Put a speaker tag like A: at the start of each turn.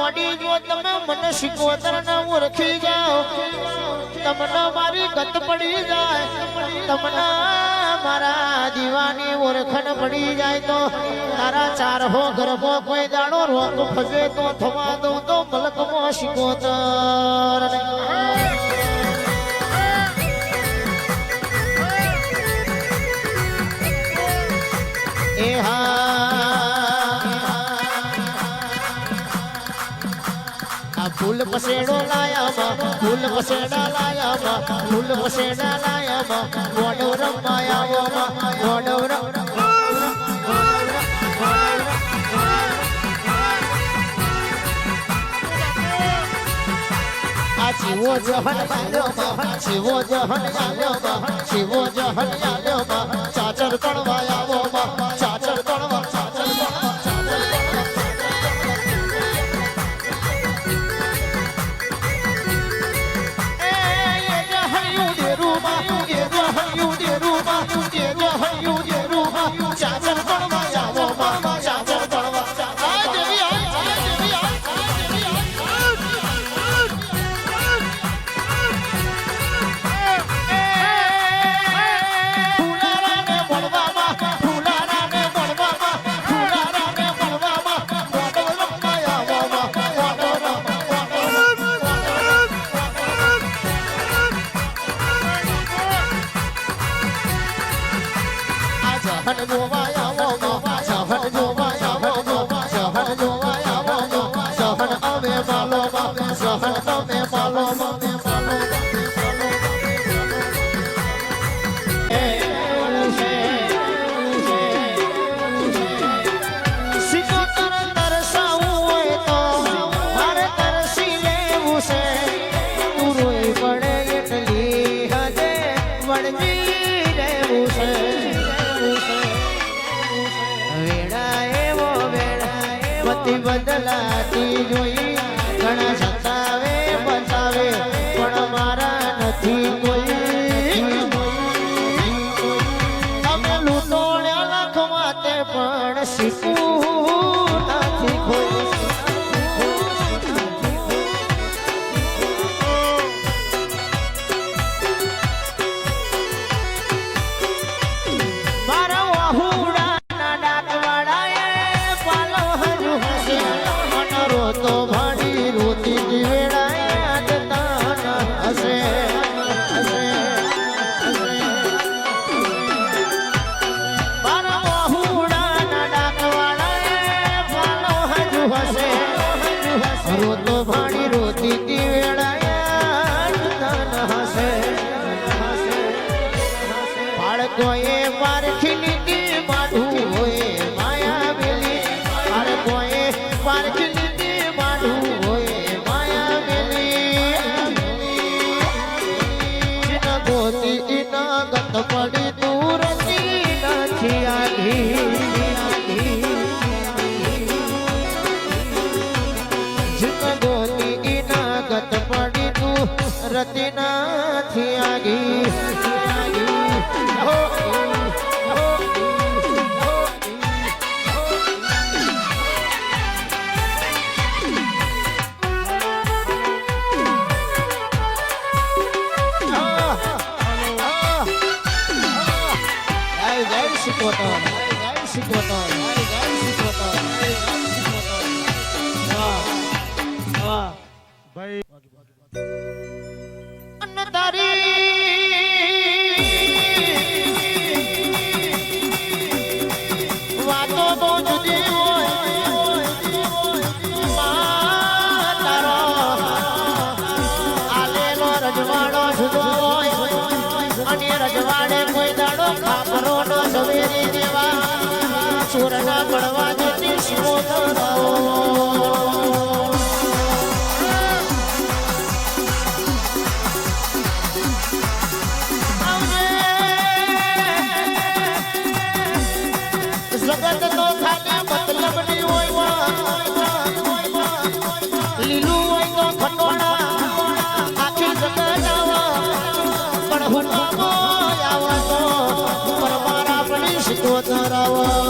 A: મોડી જો તમે મને શીખવતર ના ઓળખી જાઓ તમને મારી ગત પડી જાય તમને મારા દીવાની ઓળખણ પડી જાય તો તારા ચાર હો ગર્ભો કોઈ દાડો રોગ ફગે તો થવા દઉં તો મલકમાં શીખવતર એ फूल पसेड़ो लाया फूल पसेड़ा लाया फूल पसेड़ा लाया वडोरम माया वडोरम शिवो जहन शिवो जहन शिवो जहन चाचर पड़वाया चाचर पड़वा बदलाती जोई घना सतावे बचावे पण मारा नथी कोई तमे लूटोण्या लाख माते पण शीखू नथी कोई पड़ी दूर गत पड़ी तू रतिना थी आगी रजवाड़े कोई दाड़ो खापरो न सवेरी देवा चूरना पड़वा देती शिवो जगत तो खाली मतलब नहीं होय लीलू होय तो खटोड़ा आखी जगत आवा पण हुन शिकवत रावा